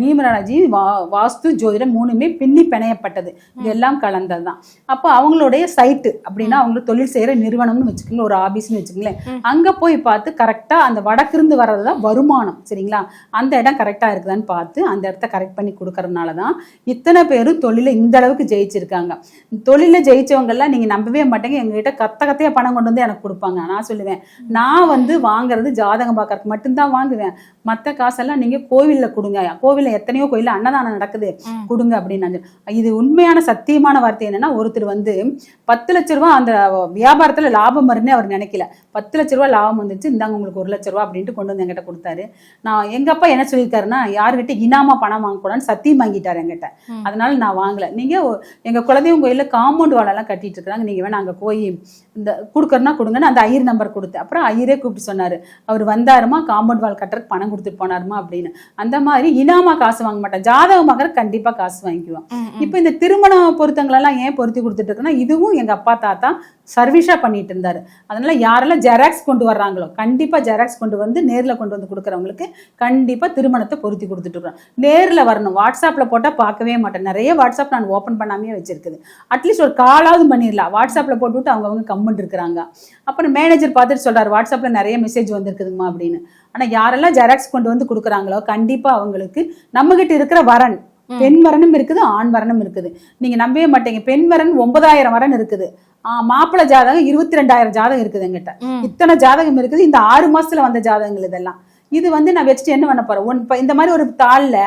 Numerology வாஸ்து ஜோதிடம் மூணுமே பின்னி பிணையப்பட்டது, இதெல்லாம் கலந்ததுதான். அப்போ அவங்களுடைய சைட்டு அப்படின்னா அவங்களுக்கு தொழில் செய்யற நிறுவனம்னு வச்சுக்கோங்களேன், ஒரு ஆபீஸ்னு வச்சுக்கோங்களேன். அங்க போய் பார்த்து கரெக்டா அந்த வடக்கிருந்து வர்றதுதான் வருமானம், சரிங்களா? அந்த இடம் கரெக்டா இருக்குதான்னு பார்த்து அந்த இடத்த கரெக்ட் பண்ணி கொடுக்கறதுனாலதான் இத்தனை பேரும் தொழில இந்த அளவுக்கு ஜெயிச்சிருக்காங்க. தொழில ஜெயிச்சவங்க எல்லாம் நீங்க நம்பவே மாட்டேங்க, எங்ககிட்ட கத்தையா பணம் கொண்டு வந்து எனக்கு கொடுப்பாங்க. நான் சொல்லுவேன், நான் வாங்குறது ஜாதகம் பார்க்கறதுக்கு மட்டும்தான் வாங்குவேன், மற்ற காசெல்லாம் நீங்க கோவில்ல கொடுங்க, கோவில்ல எத்தனையோ கோயில்ல அன்னதானம் நடக்குது, கொடுங்க அப்படின்னு. இது உண்மையான சத்தியமான வார்த்தை. என்னன்னா, ஒருத்தர் 10 லட்ச ரூபா அந்த வியாபாரத்துல லாபம் வரும்னு அவர் நினைக்கல, 10 லட்ச ரூபா லாபம் வந்துச்சு, இந்தாங்க உங்களுக்கு 1 லட்ச ரூபா அப்படின்ட்டு கொண்டு வந்து என்கிட்ட கொடுத்தாரு. நான் எங்க அப்பா என்ன சொல்லியிருக்காருன்னா, யாருக்கிட்ட இனாமா பணம் வாங்கக்கூடாதுன்னு சத்தியம் வாங்கிட்டாரு என்கிட்ட. அதனால நான் வாங்கல. நீங்க எங்க குலதெய்வம் கோயில்ல காம்பவுண்ட் வாழெல்லாம் கட்டிட்டு இருக்காங்க, நீங்க வேணா அங்க போய் இந்த கொடுக்கறனா கொடுங்கன்னு அந்த ஐயர் நம்பர் கொடுத்து, அப்புறம் ஐயரே கூப்பிட்டு சொன்னாரு, அவர் வந்தாருமா காம்பவுண்ட் வால் கட்டுறதுக்கு பணம் கொடுத்துட்டு போனாருமா அப்படின்னு. அந்த மாதிரி இனாமா காசு வாங்க மாட்டேன், ஜாதகமாக கண்டிப்பா காசு வாங்கிக்குவோம். இப்ப இந்த திருமண பொருத்தங்களெல்லாம் ஏன் பொருத்தி கொடுத்துட்டு இருக்குன்னா, இதுவும் எங்க அப்பா தாத்தா சர்வீஸா பண்ணிட்டு இருந்தாரு. அதனால யாரெல்லாம் ஜெராக்ஸ் கொண்டு வர்றாங்களோ கண்டிப்பா ஜெராக்ஸ் கொண்டு வந்து நேர்ல கொண்டு வந்து கொடுக்குறவங்களுக்கு கண்டிப்பா திருமணத்தை பொருத்தி கொடுத்துட்டு இருக்கோம். நேர்ல வரணும், வாட்ஸ்அப்ல போட்டா பார்க்கவே மாட்டேன். நிறைய வாட்ஸ்அப் நான் ஓப்பன் பண்ணாமே வச்சிருக்குது. அட்லீஸ்ட் ஒரு காலாவது பண்ணிடலாம், வாட்ஸ்அப்ல போட்டுவிட்டு அவங்க கம்மெண்ட் இருக்கிறாங்க. அப்புறம் மேனேஜர் பார்த்துட்டு சொல்றாரு, வாட்ஸ்அப்ல நிறைய மெசேஜ் வந்திருக்குதுமா அப்படின்னு. ஆனா யாரெல்லாம் ஜெராக்ஸ் கொண்டு வந்து கொடுக்குறாங்களோ கண்டிப்பா அவங்களுக்கு நம்ம கிட்ட இருக்கிற வரன், பெண் வரனும் இருக்குது, ஆண் வரனும் இருக்குது. நீங்க நம்பவே மாட்டீங்க, பெண் வரன் 9000 வரன் இருக்குது, மாப்பிள்ளை ஜாதகம் 22,000 ஜாதகம் இருக்குது என்கிட்ட. இத்தனை ஜாதகம் இருக்குது, இந்த 6 மாசத்துல வந்த ஜாதகங்கள் இதெல்லாம். இது நான் வச்சுட்டு என்ன பண்ண போறேன்? இந்த மாதிரி ஒரு தாள்ல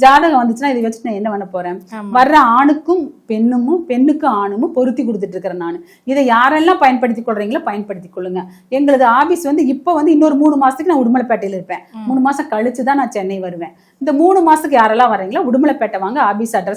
ஜாதகம் வந்துச்சுன்னா இதை வச்சுட்டு நான் என்ன பண்ண போறேன்? வர்ற ஆணுக்கும் பெண்ணும், பெண்ணுக்கும் ஆணுமும் பொருத்தி கொடுத்துட்டு இருக்கிறேன் நான். இதை யாரெல்லாம் பயன்படுத்தி கொள்றீங்களோ பயன்படுத்தி கொள்ளுங்க. எங்களது ஆபீஸ் இப்ப இன்னொரு 3 மாசத்துக்கு நான் உடுமலைப்பேட்டையில இருப்பேன். 3 மாசம் கழிச்சுதான் நான் சென்னை வருவேன். இந்த 3 மாசத்துக்கு யாரெல்லாம் வர்றீங்களோ உடுமலைப்பேட்டை வாங்க, ஆபீஸ் அட்ரஸ்